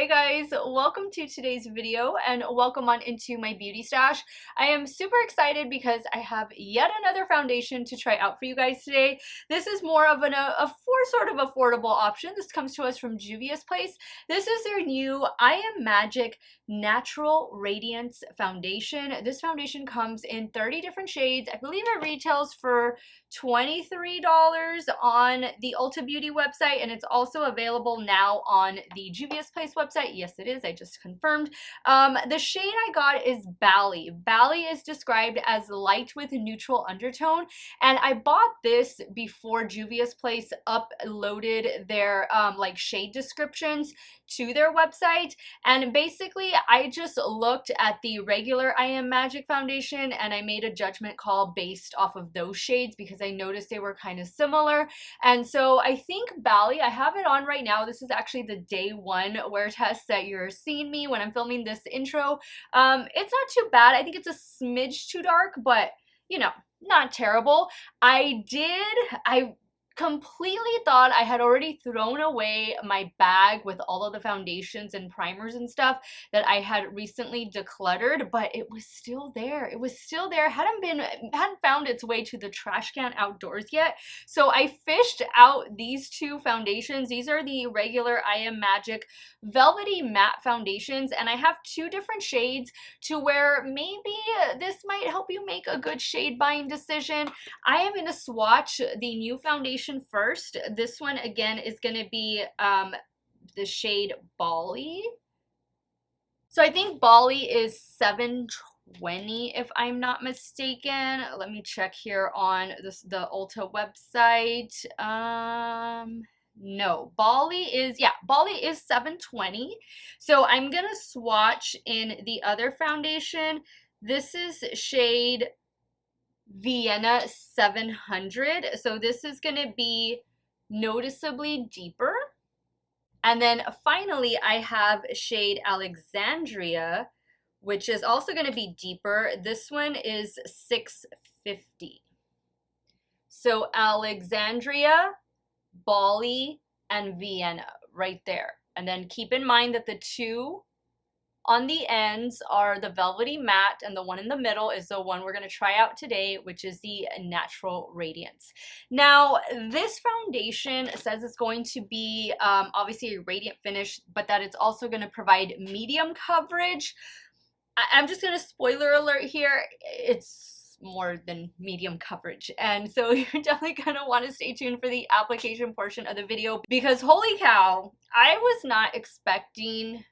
Hey guys, welcome to today's video and welcome on into my beauty stash. I am super excited because I have yet another foundation to try out for you guys today. This is more of a sort of affordable option. This comes to us from Juvia's place. This is their new I Am Magic Natural Radiance Foundation. This foundation comes in 30 different shades. I believe it retails for $23 on the Ulta Beauty website, and it's also available now on the Juvia's Place website. Yes, it is. I just confirmed. The shade I got is Bali. Bali is described as light with a neutral undertone, and I bought this before Juvia's Place uploaded their like shade descriptions to their website, and basically I just looked at the regular I Am Magic foundation and I made a judgment call based off of those shades because I noticed they were kind of similar. And so I think Bali, I have it on right now. This is actually the day one wear test that you're seeing me when I'm filming this intro. It's not too bad. I think it's a smidge too dark, but you know, not terrible. I completely thought I had already thrown away my bag with all of the foundations and primers and stuff that I had recently decluttered, but it was still there. It was still there. Hadn't found its way to the trash can outdoors yet. So I fished out these two foundations. These are the regular I Am Magic Velvety Matte foundations, and I have two different shades to where maybe this might help you make a good shade buying decision. I am going to swatch the new foundation first. This one again is going to be the shade Bali. So I think Bali is 720 if I'm not mistaken. Let me check here on the Ulta website. No, Bali is 720. So I'm gonna swatch in the other foundation. This is shade Vienna 700. So this is going to be noticeably deeper. And then finally I have shade Alexandria, which is also going to be deeper. This one is 650. So Alexandria, Bali, and Vienna right there. And then keep in mind that the two on the ends are the Velvety Matte, and the one in the middle is the one we're going to try out today, which is the Natural Radiance. Now, this foundation says it's going to be obviously a radiant finish, but that it's also going to provide medium coverage. I'm just going to spoiler alert here. It's more than medium coverage, and so you're definitely going to want to stay tuned for the application portion of the video, because holy cow, I was not expecting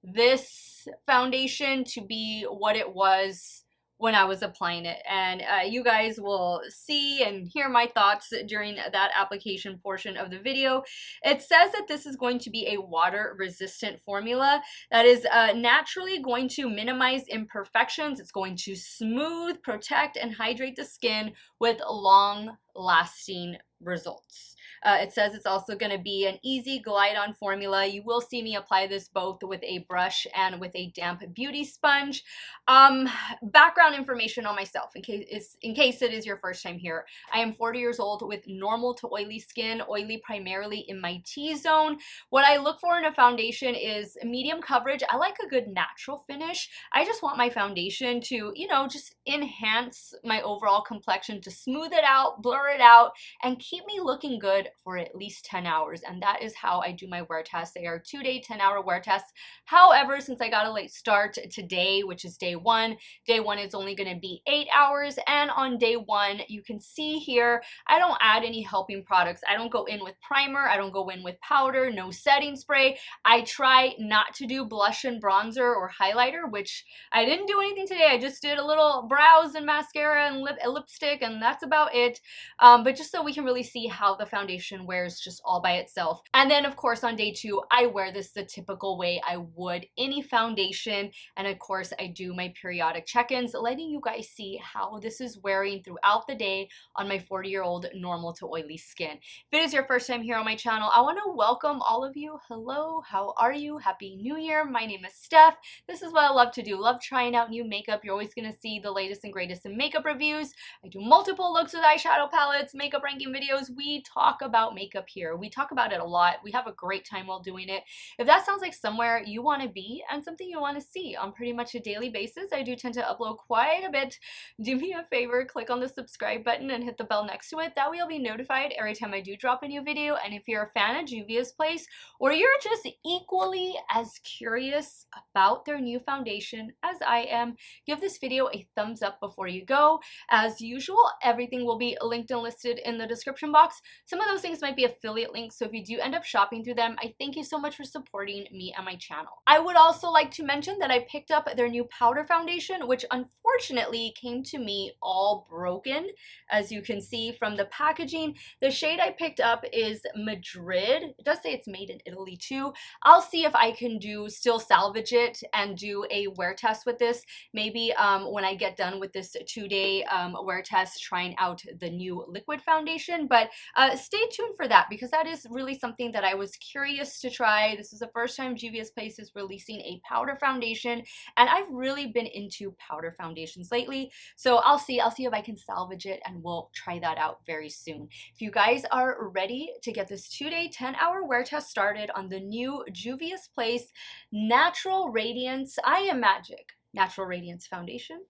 this foundation to be what it was when I was applying it, and you guys will see and hear my thoughts during that application portion of the video. It says that this is going to be a water resistant formula that is naturally going to minimize imperfections. It's going to smooth, protect, and hydrate the skin with long lasting results. It says it's also going to be an easy glide on formula. You will see me apply this both with a brush and with a damp beauty sponge. Background information on myself in case it is your first time here. I am 40 years old with normal to oily skin, oily primarily in my T-zone. What I look for in a foundation is medium coverage. I like a good natural finish. I just want my foundation to, you know, just enhance my overall complexion, to smooth it out, blur it out, and keep me looking good for at least 10 hours. And that is how I do my wear tests. They are 2-day, 10-hour wear tests. However, since I got a late start today, which is day one is only going to be 8 hours. And on day one, you can see here, I don't add any helping products. I don't go in with primer. I don't go in with powder, no setting spray. I try not to do blush and bronzer or highlighter, which I didn't do anything today. I just did a little brows and mascara and lipstick, and that's about it. But just so we can really see how the foundation wears just all by itself. And then of course on day two, I wear this the typical way I would any foundation. And of course I do my periodic check-ins, letting you guys see how this is wearing throughout the day on my 40-year-old normal to oily skin. If it is your first time here on my channel, I want to welcome all of you. Hello, how are you? Happy New Year. My name is Steff. This is what I love to do. Love trying out new makeup. You're always going to see the latest and greatest in makeup reviews. I do multiple looks with eyeshadow palettes, makeup ranking videos, videos, we talk about makeup here. We talk about it a lot. We have a great time while doing it. If that sounds like somewhere you want to be and something you want to see on pretty much a daily basis, I do tend to upload quite a bit. Do me a favor, click on the subscribe button and hit the bell next to it. That way you'll be notified every time I do drop a new video. And if you're a fan of Juvia's Place, or you're just equally as curious about their new foundation as I am, give this video a thumbs up before you go. As usual, everything will be linked and listed in the description box. Some of those things might be affiliate links, so if you do end up shopping through them, I thank you so much for supporting me and my channel. I would also like to mention that I picked up their new powder foundation, which unfortunately came to me all broken. As you can see from the packaging, the shade I picked up is Madrid. It does say it's made in Italy too. I'll see if I can still salvage it and do a wear test with this. Maybe when I get done with this 2-day wear test trying out the new liquid foundation. But stay tuned for that, because that is really something that I was curious to try. This is the first time Juvia's Place is releasing a powder foundation, and I've really been into powder foundations lately. So I'll see if I can salvage it, and we'll try that out very soon. If you guys are ready to get this 2-day 10-hour wear test started on the new Juvia's Place Natural Radiance I Am Magic Natural Radiance Foundation,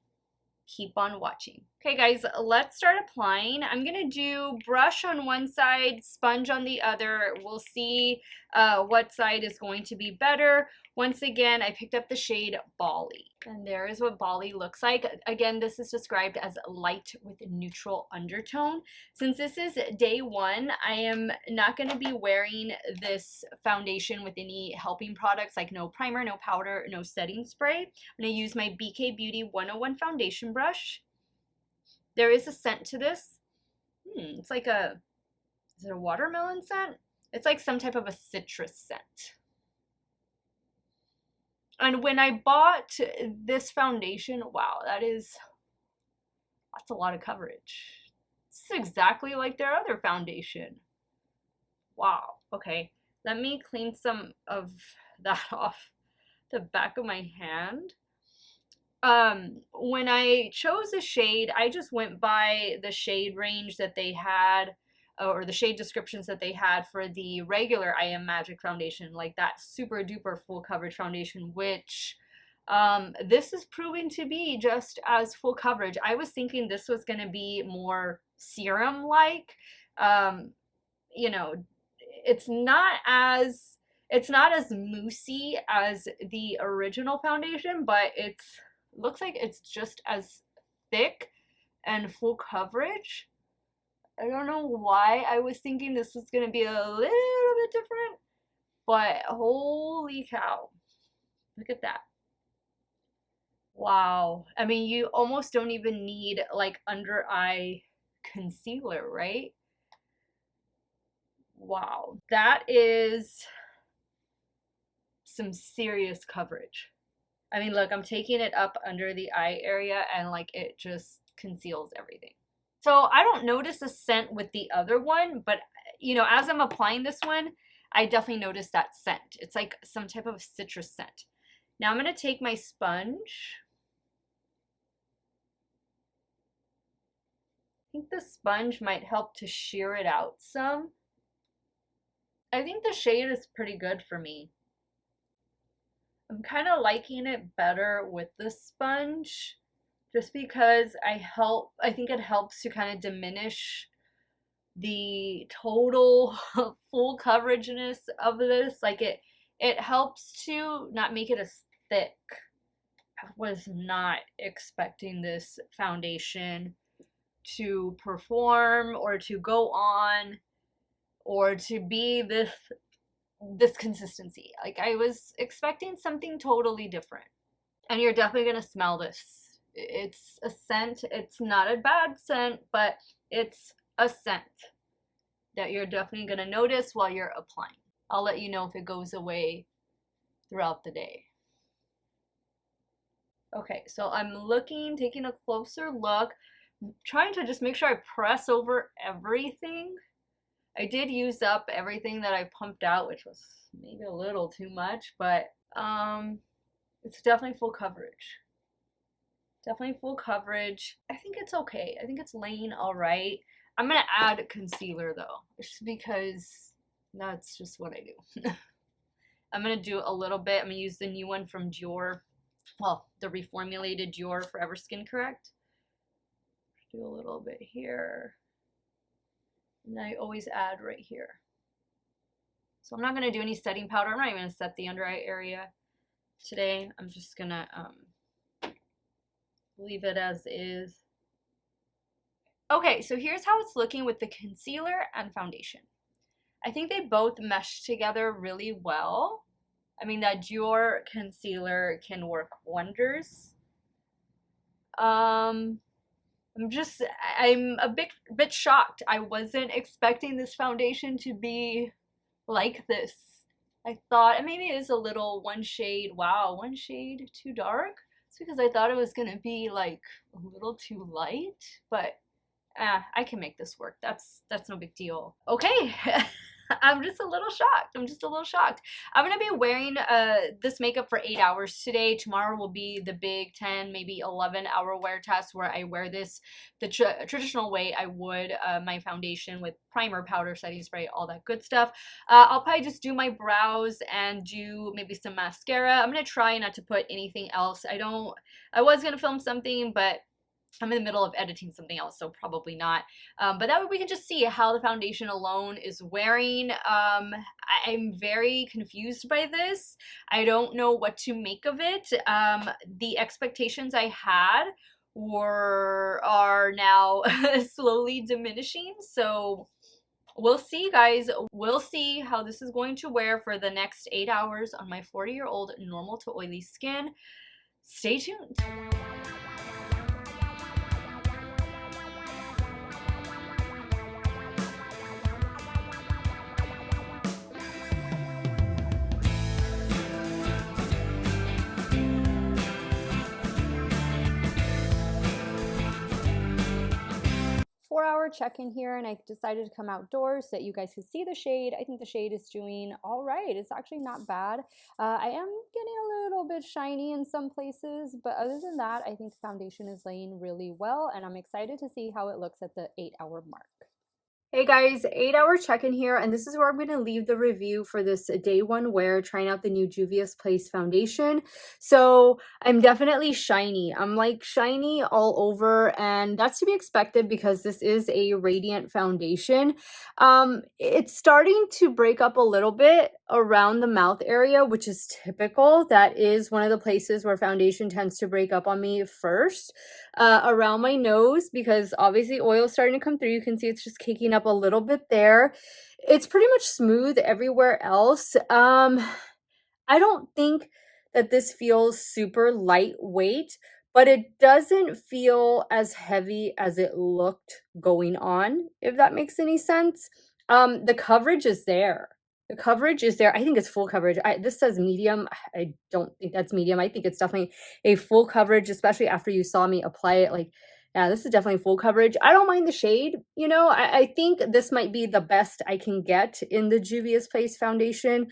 keep on watching. Okay guys, let's start applying. I'm gonna do brush on one side, sponge on the other. We'll see what side is going to be better. Once again, I picked up the shade Bali, and there is what Bali looks like. Again, this is described as light with neutral undertone. Since this is day 1, I am not going to be wearing this foundation with any helping products, like no primer, no powder, no setting spray. I'm going to use my BK Beauty 101 foundation brush. There is a scent to this. It's like is it a watermelon scent? It's like some type of a citrus scent. And when I bought this foundation, wow, that's a lot of coverage. This is exactly like their other foundation. Wow. Okay, let me clean some of that off the back of my hand. When I chose a shade, I just went by the shade range that they had, or the shade descriptions that they had for the regular I Am Magic foundation, like that super duper full coverage foundation, which this is proving to be just as full coverage. I was thinking this was going to be more serum like. You know, it's not as moussey as the original foundation, but looks like it's just as thick and full coverage. I don't know why I was thinking this was going to be a little bit different, but holy cow, look at that. Wow. I mean, you almost don't even need like under eye concealer, right? Wow, that is some serious coverage. I mean, look, I'm taking it up under the eye area, and like it just conceals everything. So I don't notice a scent with the other one, but you know, as I'm applying this one, I definitely notice that scent. It's like some type of citrus scent. Now I'm going to take my sponge. I think the sponge might help to sheer it out some. I think the shade is pretty good for me. I'm kind of liking it better with the sponge, just because I think it helps to kind of diminish the total full coverageness of this. Like it helps to not make it as thick. I was not expecting this foundation to perform or to go on or to be this consistency. Like I was expecting something totally different. And you're definitely gonna smell this. It's a scent. It's not a bad scent, but it's a scent that you're definitely gonna notice while you're applying. I'll let you know if it goes away throughout the day. Okay, so I'm taking a closer look, trying to just make sure I press over everything. I did use up everything that I pumped out, which was maybe a little too much, but it's definitely full coverage. Definitely full coverage. I think it's okay. I think it's laying all right. I'm gonna add concealer though, just because that's just what I do. I'm gonna do a little bit. I'm gonna use the new one from Dior. Well, the reformulated Dior Forever Skin Correct. Do a little bit here. And I always add right here. So I'm not gonna do any setting powder. I'm not even gonna set the under eye area today. I'm just gonna leave it as is. Okay, so here's how it's looking with the concealer and foundation. I think they both mesh together really well. I mean, that Dior concealer can work wonders. I'm a bit shocked. I wasn't expecting this foundation to be like this. I thought, and maybe it is a little one shade too dark. It's because I thought it was gonna be like a little too light, but I can make this work. That's no big deal. Okay. I'm just a little shocked. I'm gonna be wearing this makeup for 8 hours today. Tomorrow will be the big 10, maybe 11-hour wear test where I wear this the traditional way I would my foundation with primer, powder, setting spray, all that good stuff. I'll probably just do my brows and do maybe some mascara. I'm gonna try not to put anything else. I was gonna film something, but I'm in the middle of editing something else, so probably not. But that way we can just see how the foundation alone is wearing. I'm very confused by this. I don't know what to make of it. The expectations I had are now slowly diminishing. So we'll see, guys. We'll see how this is going to wear for the next 8 hours on my 40-year-old normal to oily skin. Stay tuned. 4-hour check-in here, and I decided to come outdoors so that you guys could see the shade. I think the shade is doing all right. It's actually not bad. I am getting a little bit shiny in some places, but other than that, I think the foundation is laying really well, and I'm excited to see how it looks at the 8-hour mark. Hey guys, 8-hour check-in here, and this is where I'm going to leave the review for this day one wear, trying out the new Juvia's Place foundation. So I'm definitely shiny. I'm like shiny all over, and that's to be expected because this is a radiant foundation. It's starting to break up a little bit around the mouth area, which is typical. That is one of the places where foundation tends to break up on me first. Around my nose, because obviously oil is starting to come through. You can see it's just caking up a little bit there. It's pretty much smooth everywhere else. I don't think that this feels super lightweight, but it doesn't feel as heavy as it looked going on, if that makes any sense. The coverage is there. The coverage is there. I think it's full coverage. This says medium. I don't think that's medium. I think it's definitely a full coverage, especially after you saw me apply it. Like, yeah, this is definitely full coverage. I don't mind the shade. You know, I think this might be the best I can get in the Juvia's Place foundation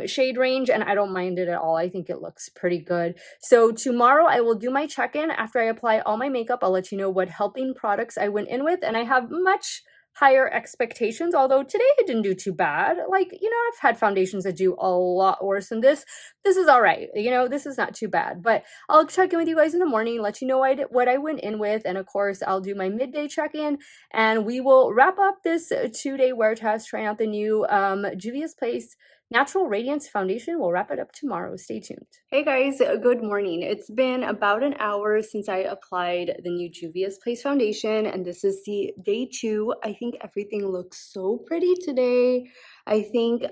shade range, and I don't mind it at all. I think it looks pretty good. So tomorrow I will do my check-in. After I apply all my makeup, I'll let you know what helping products I went in with, and I have much higher expectations, although today it didn't do too bad. Like, you know, I've had foundations that do a lot worse than this. This is all right. You know, this is not too bad, but I'll check in with you guys in the morning, let you know what I went in with, and of course I'll do my midday check-in, and we will wrap up this 2-day wear test trying out the new Juvia's Place Natural Radiance Foundation. We'll wrap it up tomorrow. Stay tuned. Hey guys, good morning. It's been about an hour since I applied the new Juvia's Place foundation, and this is the day 2. I think everything looks so pretty today. I think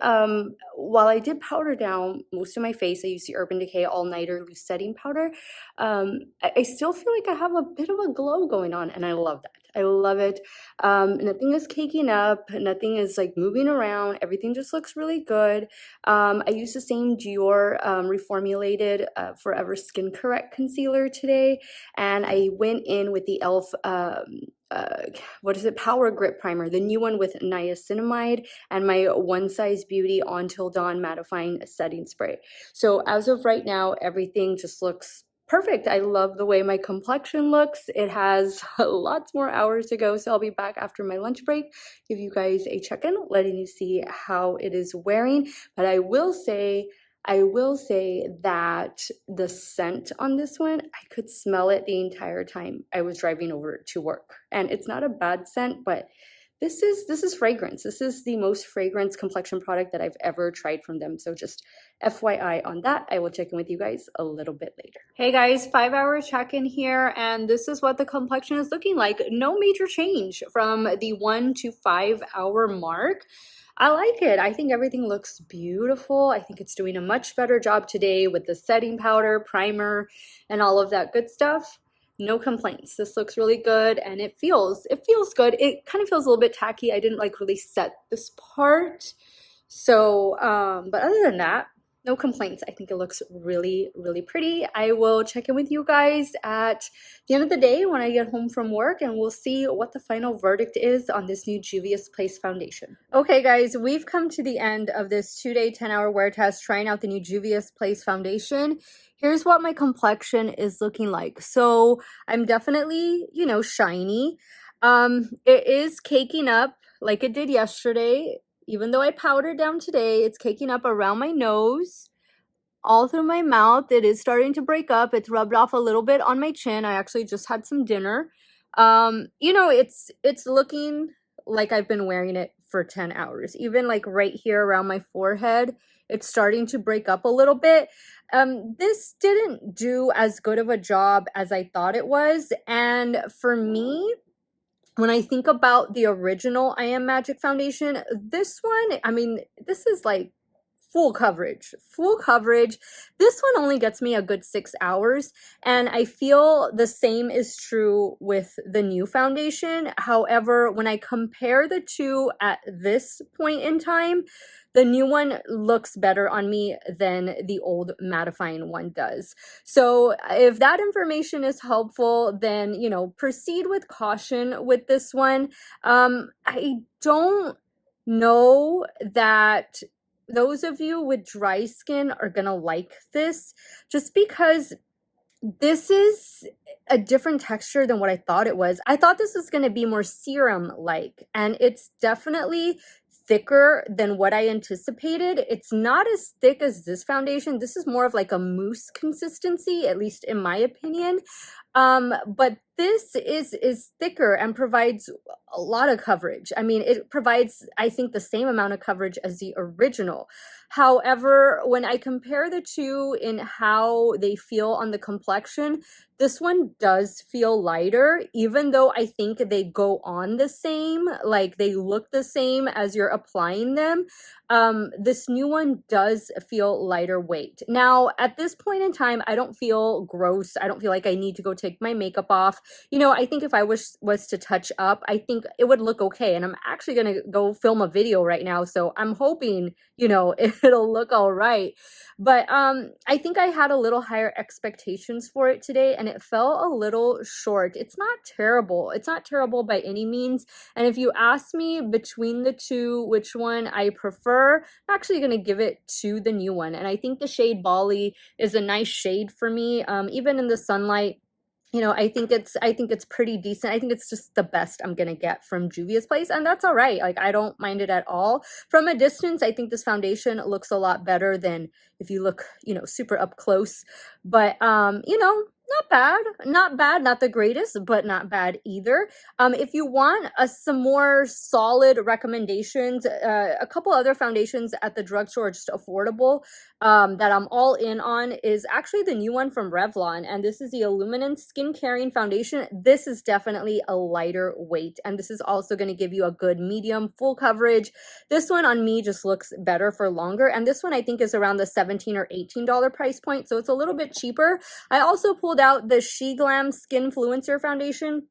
while I did powder down most of my face, I used the Urban Decay All-Nighter Loose Setting Powder, I still feel like I have a bit of a glow going on, and I love that. I love it. Nothing is caking up. Nothing is like moving around. Everything just looks really good. I used the same Dior reformulated Forever Skin Correct concealer today, and I went in with the e.l.f. Power Grip Primer, the new one with niacinamide, and my One Size Beauty On Till Dawn mattifying setting spray. So as of right now, everything just looks perfect. I love the way my complexion looks. It has lots more hours to go, so I'll be back after my lunch break, give you guys a check-in, letting you see how it is wearing. But I will say that the scent on this one, I could smell it the entire time I was driving over to work. And it's not a bad scent, but this is fragrance. This is the most fragrance complexion product that I've ever tried from them. So just FYI on that. I will check in with you guys a little bit later. Hey guys, 5-hour check-in here, and this is what the complexion is looking like. No major change from the 1 to 5 hour mark. I like it. I think everything looks beautiful. I think it's doing a much better job today with the setting powder, primer, and all of that good stuff. No complaints. This looks really good, and it feels good. It kind of feels a little bit tacky. I didn't like really set this part. So, but other than that, no complaints. I think it looks really, really pretty. I will check in with you guys at the end of the day when I get home from work, and we'll see what the final verdict is on this new Juvia's Place foundation. Okay, guys, we've come to the end of this 2-day, 10-hour wear test trying out the new Juvia's Place foundation. Here's what my complexion is looking like. So I'm definitely, you know, shiny. It is caking up like it did yesterday. Even though I powdered down today, it's caking up around my nose, all through my mouth. It is starting to break up. It's rubbed off a little bit on my chin. I actually just had some dinner. You know, it's looking like I've been wearing it for 10 hours. Even like right here around my forehead, it's starting to break up a little bit. This didn't do as good of a job as I thought it was. And for me, when I think about the original I Am Magic foundation, this one, I mean, this is like full coverage. This one only gets me a good 6 hours, and I feel the same is true with the new foundation. However, when I compare the two at this point in time, the new one looks better on me than the old mattifying one does. So if that information is helpful, then, you know, proceed with caution with this one. I don't know that those of you with dry skin are gonna like this, just because this is a different texture than what I thought it was. I thought this was going to be more serum-like, and it's definitely thicker than what I anticipated. It's not as thick as this foundation. This is more of like a mousse consistency, at least in my opinion. But this is thicker and provides a lot of coverage. I mean, it provides, I think, the same amount of coverage as the original. However, when I compare the two in how they feel on the complexion, this one does feel lighter, even though I think they go on the same, like they look the same as you're applying them. This new one does feel lighter weight. Now, at this point in time, I don't feel gross. I don't feel like I need to go take my makeup off. You know, I think if I was to touch up, I think it would look okay. And I'm actually going to go film a video right now. So I'm hoping, you know, it'll look all right. But I think I had a little higher expectations for it today, and it fell a little short. It's not terrible. It's not terrible by any means. And if you ask me between the two, which one I prefer, I'm actually going to give it to the new one. And I think the shade Bali is a nice shade for me. Even in the sunlight, you know, I think it's pretty decent. I think it's just the best I'm gonna get from Juvia's Place, and that's all right. Like, I don't mind it at all. From a distance, I think this foundation looks a lot better than if you look, you know, super up close. But you know, not bad, not the greatest, but not bad either. If you want some more solid recommendations, a couple other foundations at the drugstore, just affordable, that I'm all in on is actually the new one from Revlon, and this is the Illuminance Skin Caring Foundation. This is definitely a lighter weight, and this is also going to give you a good medium full coverage. This one on me just looks better for longer, and this one I think is around the $17 or $18 price point, so it's a little bit cheaper. I also pulled out the SheGlam SkinFluencer foundation.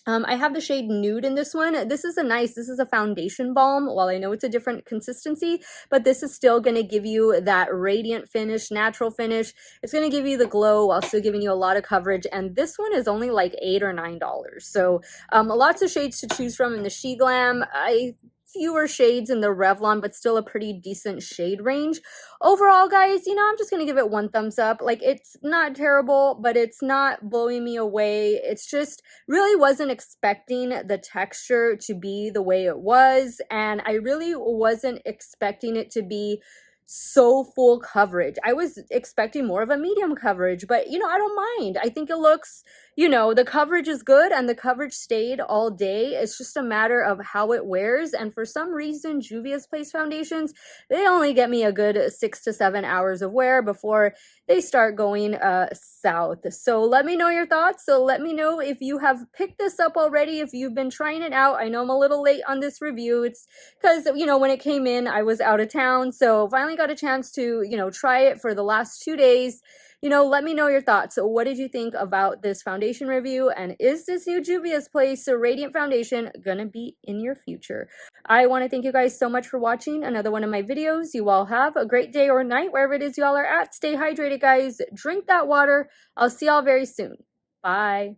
I have the shade Nude in this one. This is a foundation balm. While I know it's a different consistency, but this is still going to give you that radiant finish, natural finish. It's going to give you the glow while still giving you a lot of coverage. And this one is only like $8 or $9. So lots of shades to choose from in the SheGlam. I fewer shades in the Revlon, but still a pretty decent shade range. Overall, guys, you know, I'm just gonna give it 1 thumbs up. Like, it's not terrible, but it's not blowing me away. It's just really wasn't expecting the texture to be the way it was, and I really wasn't expecting it to be so full coverage. I was expecting more of a medium coverage, but you know, I don't mind. I think it looks, you know, the coverage is good and the coverage stayed all day. It's just a matter of how it wears, and for some reason Juvia's Place foundations, they only get me a good 6 to 7 hours of wear before they start going south. So let me know your thoughts. So let me know if you have picked this up already, if you've been trying it out. I know I'm a little late on this review. It's because, you know, when it came in, I was out of town. So finally got a chance to, you know, try it for the last 2 days. You know, let me know your thoughts. So what did you think about this foundation review? And is this new Juvia's Place Radiant Foundation gonna be in your future? I want to thank you guys so much for watching another one of my videos. You all have a great day or night, wherever it is you all are at. Stay hydrated, guys. Drink that water. I'll see y'all very soon. Bye.